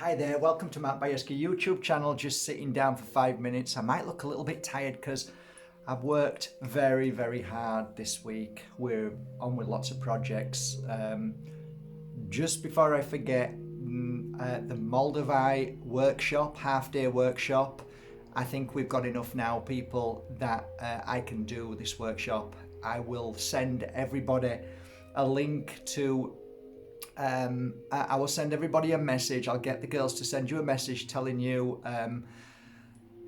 Hi there, welcome to Matt Bajerski YouTube channel. Just sitting down for 5 minutes. I might look a little bit tired because I've worked very, very hard this week. We're on with lots of projects. Just before I forget, the Moldavite workshop, half-day workshop, I think we've got enough now, people, that I can do this workshop. I will send everybody a link to I will send everybody a message. I'll get the girls to send you a message telling you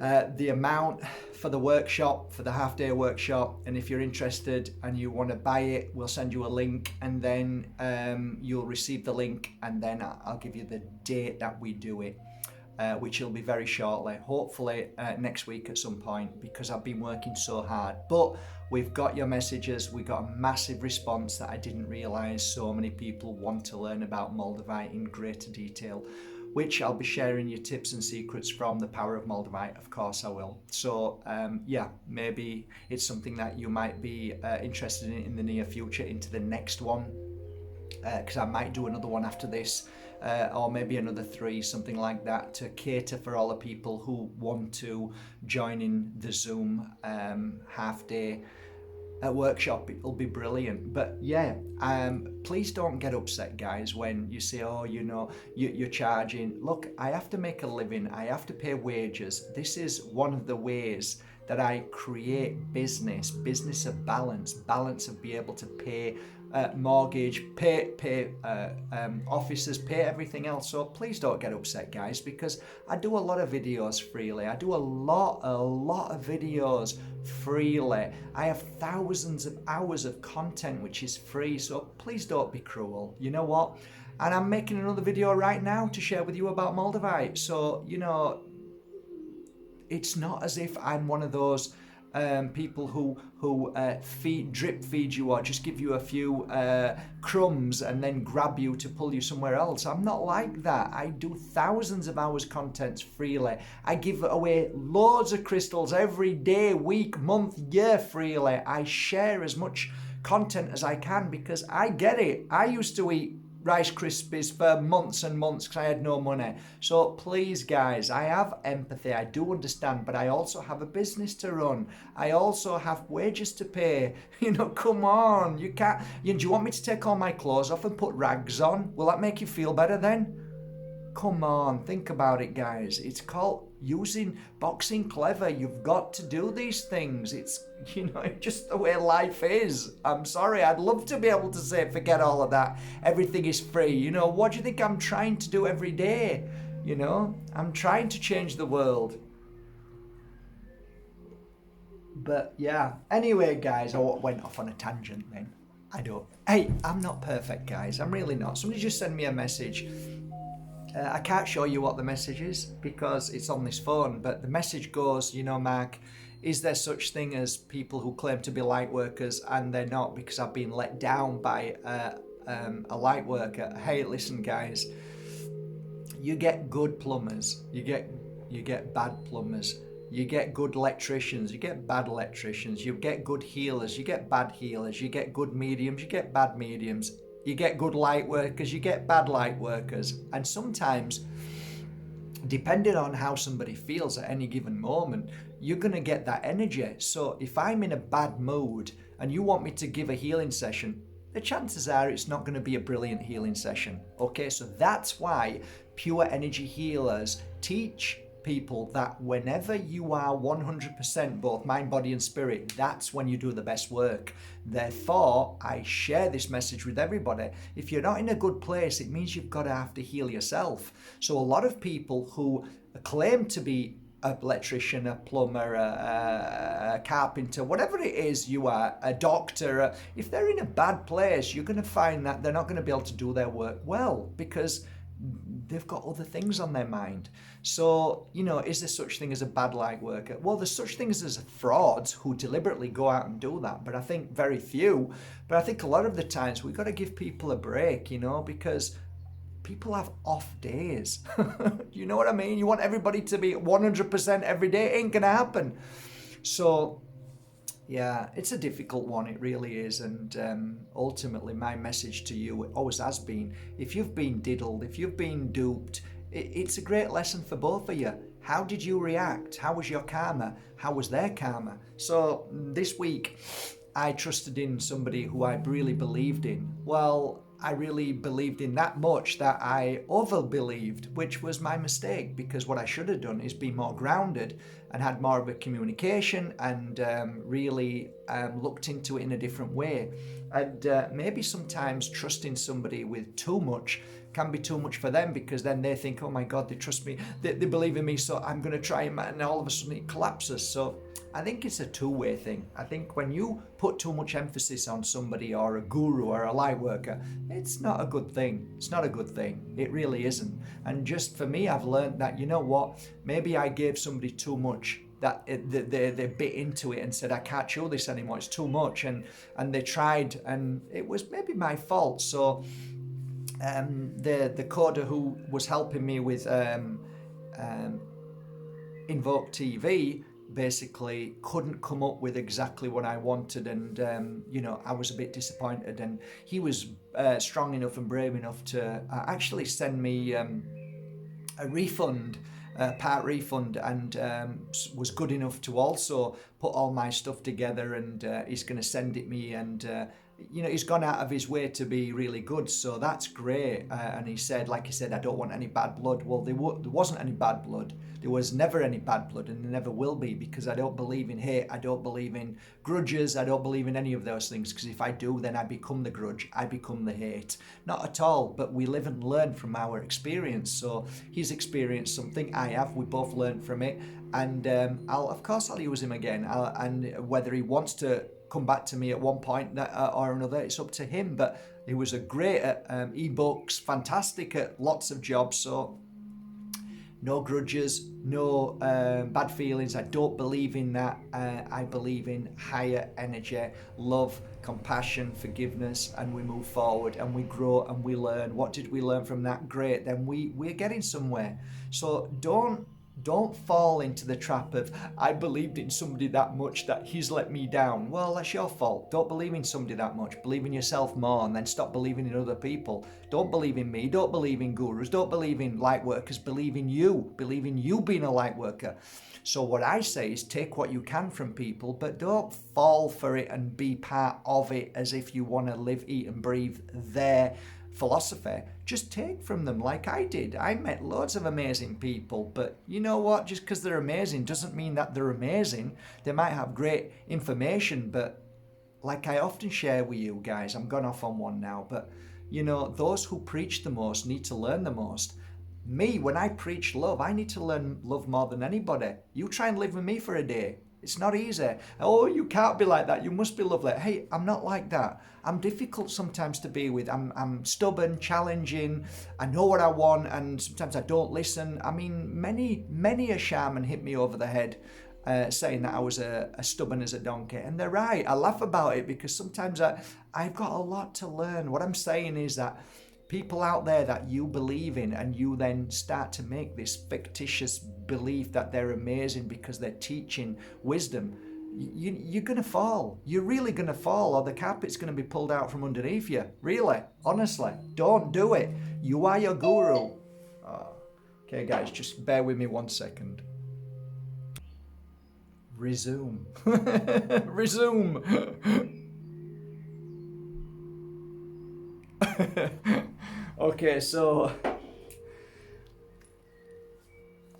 the amount for the workshop, for the half-day workshop, and if you're interested and you want to buy it, we'll send you a link, and then you'll receive the link, and then I'll give you the date that we do it, which will be very shortly, hopefully next week at some point, because I've been working so hard. But we've got your messages. We got a massive response that I didn't realize so many people want to learn about Moldavite in greater detail, which I'll be sharing you tips and secrets from the power of Moldavite. Of course I will. So yeah, maybe it's something that you might be interested in the near future, into the next one, because I might do another one after this, or maybe another 3, something like that, to cater for all the people who want to join in the Zoom half-day workshop. It'll be brilliant. But yeah, please don't get upset, guys, when you say, oh, you know, you're charging. Look, I have to make a living. I have to pay wages. This is one of the ways that I create business of balance of be able to pay mortgage, pay offices, pay everything else. So please don't get upset, guys, because I do a lot of videos freely. I do a lot of videos freely. I have thousands of hours of content which is free, so please don't be cruel. You know what? And I'm making another video right now to share with you about Moldavite. So, you know, it's not as if I'm one of those people who drip feed you or just give you a few crumbs and then grab you to pull you somewhere else. I'm not like that. I do thousands of hours content freely. I give away loads of crystals every day, week, month, year freely. I share as much content as I can because I get it. I used to eat Rice Krispies for months and months because I had no money. So please, guys, I have empathy. I do understand, but I also have a business to run. I also have wages to pay. You know, come on. You can't. Do you want me to take all my clothes off and put rags on? Will that make you feel better then? Come on, think about it, guys. It's called using boxing clever. You've got to do these things. It's, you know, just the way life is. I'm sorry, I'd love to be able to say, forget all of that. Everything is free. You know, what do you think I'm trying to do every day? You know, I'm trying to change the world. But yeah, anyway, guys, I went off on a tangent then. Hey, I'm not perfect, guys. I'm really not. Somebody just send me a message. I can't show you what the message is because it's on this phone, but the message goes, you know, Mark, is there such thing as people who claim to be light workers and they're not because I've been let down by a light worker? Hey, listen, guys, you get good plumbers, you get bad plumbers, you get good electricians, you get bad electricians, you get good healers, you get bad healers, you get good mediums, you get bad mediums. You get good light workers, you get bad light workers. And sometimes, depending on how somebody feels at any given moment, you're going to get that energy. So if I'm in a bad mood and you want me to give a healing session, the chances are it's not going to be a brilliant healing session. Okay, so that's why pure energy healers teach people that whenever you are 100% both mind, body and spirit, that's when you do the best work. Therefore, I share this message with everybody. If you're not in a good place, it means you've got to have to heal yourself. So a lot of people who claim to be an electrician, a plumber, a carpenter, whatever it is you are, a doctor, if they're in a bad place, you're going to find that they're not going to be able to do their work well because they've got other things on their mind. So, you know, is there such thing as a bad light worker? Well, there's such things as frauds who deliberately go out and do that, but I think very few. But I think a lot of the times we've got to give people a break, you know, because people have off days. You know what I mean? You want everybody to be 100% every day. It ain't gonna happen. So yeah, it's a difficult one, it really is, and ultimately my message to you always has been, if you've been diddled, if you've been duped, It's a great lesson for both of you. How did you react? How was your karma? How was their karma? So this week, I trusted in somebody who I really believed in. Well, I really believed in that much that I over-believed, which was my mistake, because what I should have done is be more grounded and had more of a communication and really looked into it in a different way. And maybe sometimes trusting somebody with too much can be too much for them, because then they think, oh my God, they trust me, they believe in me, so I'm going to try, and all of a sudden it collapses. So I think it's a two-way thing. I think when you put too much emphasis on somebody or a guru or a light worker, it's not a good thing. It's not a good thing. It really isn't. And just for me, I've learned that, you know what, maybe I gave somebody too much, that they bit into it and said, I can't chew this anymore, it's too much, and they tried, and it was maybe my fault. So the coder who was helping me with Invoke TV basically couldn't come up with exactly what I wanted, and you know, I was a bit disappointed, and he was strong enough and brave enough to actually send me a refund, part refund, and was good enough to also put all my stuff together, and he's going to send it me, and you know, he's gone out of his way to be really good, so that's great. And he said, like he said, I don't want any bad blood. Well, there wasn't any bad blood. There was never any bad blood, and there never will be, because I don't believe in hate. I don't believe in grudges. I don't believe in any of those things, because if I do, then I become the grudge. I become the hate. Not at all, but we live and learn from our experience. So he's experienced something, I have. We both learned from it, and of course I'll use him again. And whether he wants to come back to me at one point or another, it's up to him. But he was a great at ebooks, fantastic at lots of jobs. So no grudges, no bad feelings. I don't believe in that. I believe in higher energy, love, compassion, forgiveness, and we move forward and we grow and we learn. What did we learn from that? Great. Then we're getting somewhere. So don't fall into the trap of, I believed in somebody that much that he's let me down. Well, that's your fault. Don't believe in somebody that much. Believe in yourself more, and then stop believing in other people. Don't believe in me. Don't believe in gurus. Don't believe in light workers. Believe in you. Believe in you being a light worker. So what I say is, take what you can from people, but don't fall for it and be part of it as if you want to live, eat and breathe their philosophy. Just take from them, like I did. I met loads of amazing people, but you know what? Just because they're amazing doesn't mean that they're amazing. They might have great information, but like I often share with you guys, I'm gone off on one now, but you know, those who preach the most need to learn the most. Me, when I preach love, I need to learn love more than anybody. You try and live with me for a day. It's not easy. Oh, you can't be like that. You must be lovely. Hey, I'm not like that. I'm difficult sometimes to be with. I'm stubborn, challenging. I know what I want, and sometimes I don't listen. I mean, many a shaman hit me over the head saying that I was as stubborn as a donkey. And they're right. I laugh about it because sometimes I've got a lot to learn. What I'm saying is that people out there that you believe in, and you then start to make this fictitious belief that they're amazing because they're teaching wisdom, you're going to fall. You're really going to fall, or the carpet's going to be pulled out from underneath you. Really, honestly, don't do it. You are your guru. Oh. Okay, guys, just bear with me 1 second. Resume. Resume. Okay, so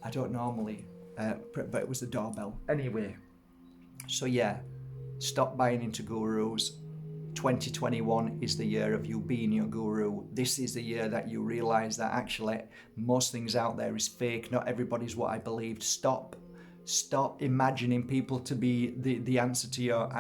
I don't normally, but it was the doorbell. Anyway, so yeah, stop buying into gurus. 2021 is the year of you being your guru. This is the year that you realize that actually most things out there is fake. Not everybody's what I believed. Stop imagining people to be the answer to your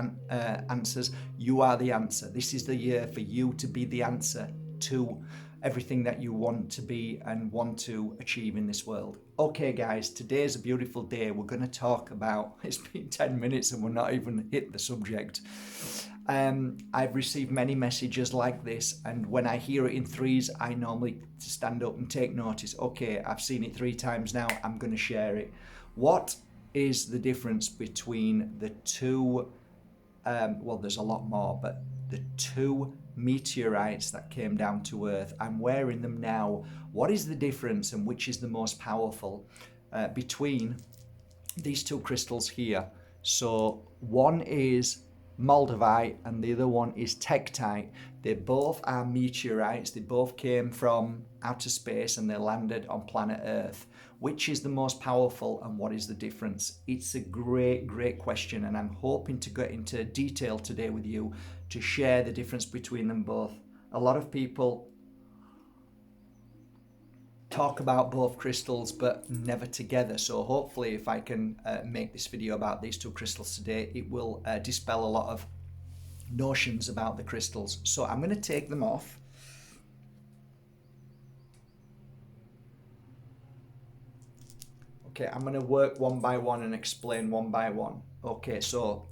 answers. You are the answer. This is the year for you to be the answer to everything that you want to be and want to achieve in this world. Okay guys, today's a beautiful day. We're going to talk about, it's been 10 minutes and we're not even hit the subject. I've received many messages like this, and when I hear it in threes, I normally stand up and take notice. Okay, I've seen it 3 times now, I'm going to share it. What is the difference between the two, well, there's a lot more, but the two meteorites that came down to Earth. I'm wearing them now. What is the difference and which is the most powerful between these two crystals here? So one is Moldavite and the other one is Tektite. They both are meteorites. They both came from outer space and they landed on planet Earth. Which is the most powerful and what is the difference? It's a great, great question, and I'm hoping to get into detail today with you to share the difference between them both. A lot of people talk about both crystals but never together, so hopefully if I can make this video about these two crystals today, it will dispel a lot of notions about the crystals. So I'm going to take them off. Okay, I'm going to work one by one and explain one by one. Okay, so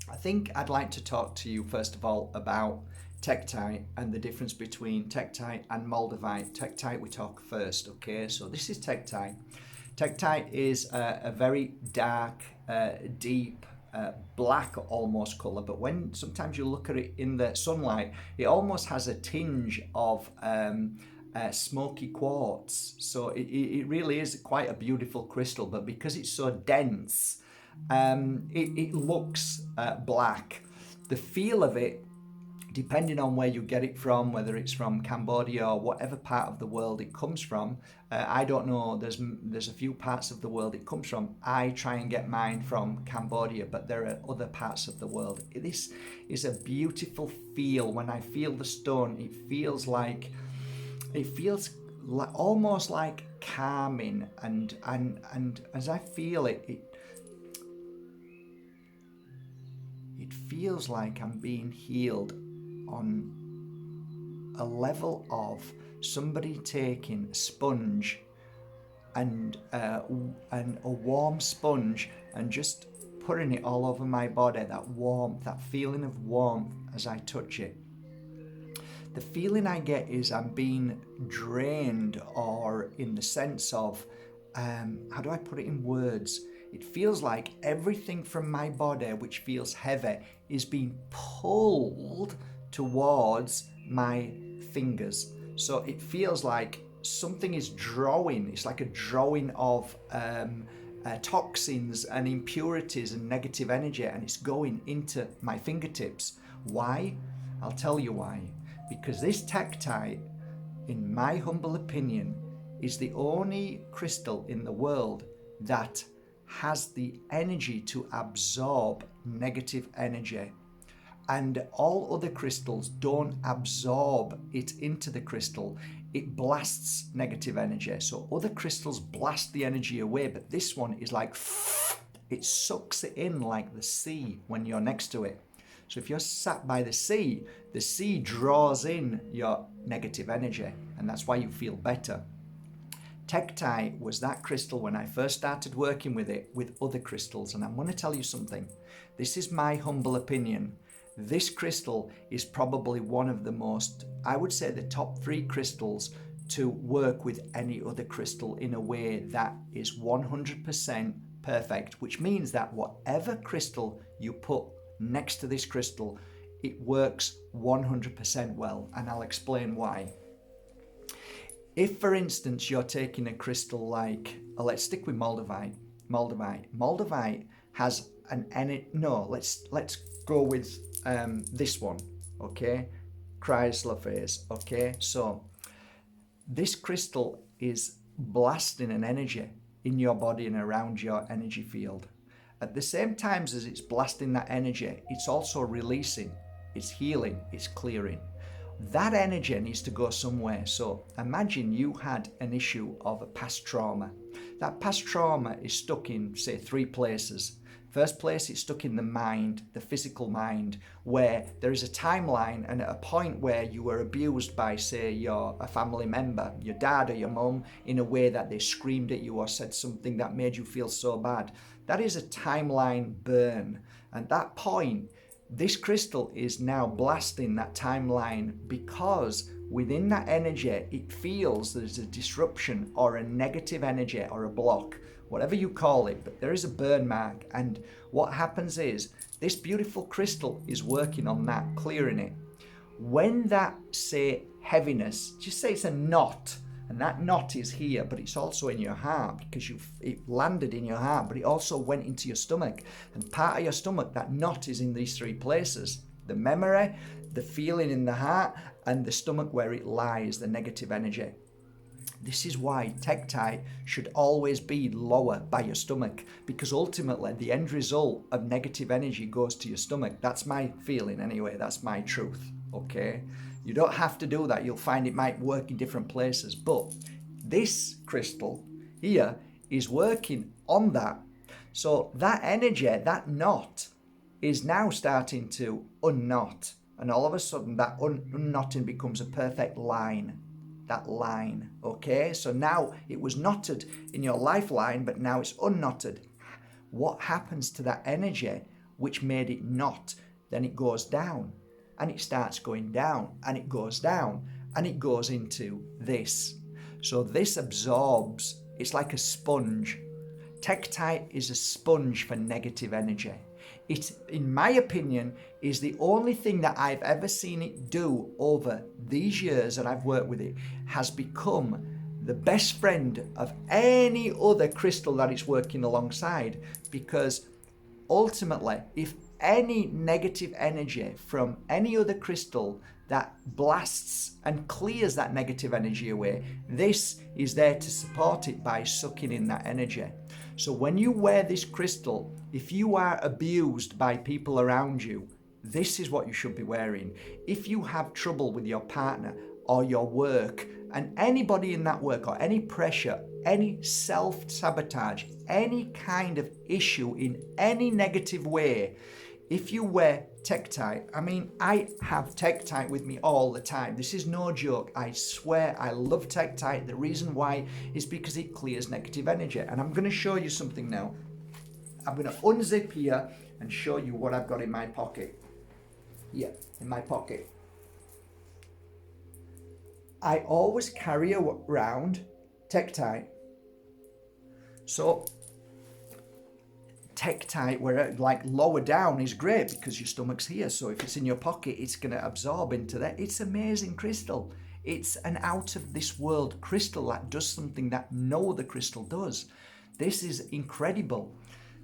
I think I'd like to talk to you first of all about Tektite and the difference between Tektite and Moldavite. Tektite we talk first, okay? So this is Tektite. Tektite is a very dark, deep, black almost color, but when sometimes you look at it in the sunlight, it almost has a tinge of smoky quartz. So it really is quite a beautiful crystal, but because it's so dense, it looks black. The feel of it, depending on where you get it from, whether it's from Cambodia or whatever part of the world it comes from, I don't know, there's a few parts of the world it comes from. I try and get mine from Cambodia, but there are other parts of the world. This is a beautiful feel. When I feel the stone, it feels almost like calming, and as I feel it, it feels like I'm being healed on a level of somebody taking a sponge and a warm sponge and just putting it all over my body, that warmth, that feeling of warmth as I touch it. The feeling I get is I'm being drained, or in the sense of, how do I put it in words? It feels like everything from my body, which feels heavy, is being pulled towards my fingers. So it feels like something is drawing. It's like a drawing of toxins and impurities and negative energy, and it's going into my fingertips. Why? I'll tell you why. Because this Tektite, in my humble opinion, is the only crystal in the world that has the energy to absorb negative energy. And all other crystals don't absorb it into the crystal. It blasts negative energy. So other crystals blast the energy away, but this one is like, it sucks it in like the sea when you're next to it. So if you're sat by the sea draws in your negative energy, and that's why you feel better. Tektite was that crystal when I first started working with it with other crystals, and I'm going to tell you something. This is my humble opinion. This crystal is probably one of the most, I would say, the top 3 crystals to work with any other crystal in a way that is 100% perfect, which means that whatever crystal you put next to this crystal, it works 100% well, and I'll explain why. If, for instance, you're taking a crystal like, let's stick with Moldavite. Moldavite has an energy. No, let's go with this one. Okay, chrysoprase. Okay, so this crystal is blasting an energy in your body and around your energy field. At the same time as it's blasting that energy, it's also releasing, it's healing, it's clearing. That energy needs to go somewhere. So imagine you had an issue of a past trauma. That past trauma is stuck in, say, 3 places. First place, it's stuck in the mind, the physical mind, where there is a timeline, and at a point where you were abused by, say, a family member, your dad or your mum, in a way that they screamed at you or said something that made you feel so bad. That is a timeline burn. And that point, this crystal is now blasting that timeline, because within that energy, it feels there's a disruption or a negative energy or a block, whatever you call it, but there is a burn mark. And what happens is this beautiful crystal is working on that, clearing it. when that, say, heaviness, just say it's a knot, and that knot is here, but it's also in your heart because it landed in your heart, but it also went into your stomach. And part of your stomach, that knot is in these three places: the memory, the feeling in the heart, and the stomach where it lies, the negative energy. This is why Tektite should always be lower by your stomach, because ultimately the end result of negative energy goes to your stomach. That's my feeling anyway. That's my truth. Okay? You don't have to do that. You'll find it might work in different places. But this crystal here is working on that. So that energy, that knot, is now starting to unknot. And all of a sudden that unknotting becomes a perfect line. That line, okay? So now it was knotted in your lifeline, but now it's unknotted. What happens to that energy which made it knot? Then it goes down, and it starts going down, and it goes down, and it goes into this. So this absorbs, it's like a sponge. Tektite is a sponge for negative energy. It, in my opinion, is the only thing that I've ever seen it do over these years that I've worked with it, has become the best friend of any other crystal that it's working alongside. Because ultimately, if any negative energy from any other crystal that blasts and clears that negative energy away, this is there to support it by sucking in that energy. So when you wear this crystal, if you are abused by people around you, this is what you should be wearing. If you have trouble with your partner or your work, and anybody in that work, or any pressure, any self-sabotage, any kind of issue in any negative way, if you wear Tektite, I mean, I have Tektite with me all the time. This is no joke. I swear I love Tektite. The reason why is because it clears negative energy. And I'm going to show you something now. I'm going to unzip here and show you what I've got in my pocket. Here, in my pocket. I always carry around Tektite. So Tektite, where like lower down, is great because your stomach's here. So if it's in your pocket, it's going to absorb into that. It's amazing crystal. It's an out of this world crystal that does something that no other crystal does. This is incredible.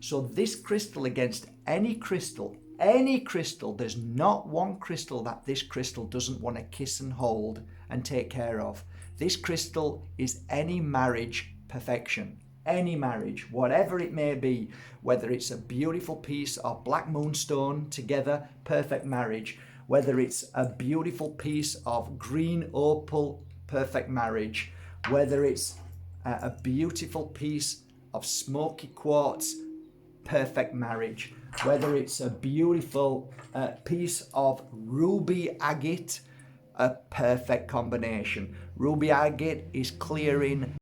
So this crystal against any crystal, there's not one crystal that this crystal doesn't want to kiss and hold and take care of. This crystal is any marriage perfection. Any marriage, whatever it may be, whether it's a beautiful piece of black moonstone together, perfect marriage, whether it's a beautiful piece of green opal, perfect marriage, whether it's a beautiful piece of smoky quartz, perfect marriage, whether it's a beautiful piece of ruby agate, a perfect combination. Ruby agate is clearing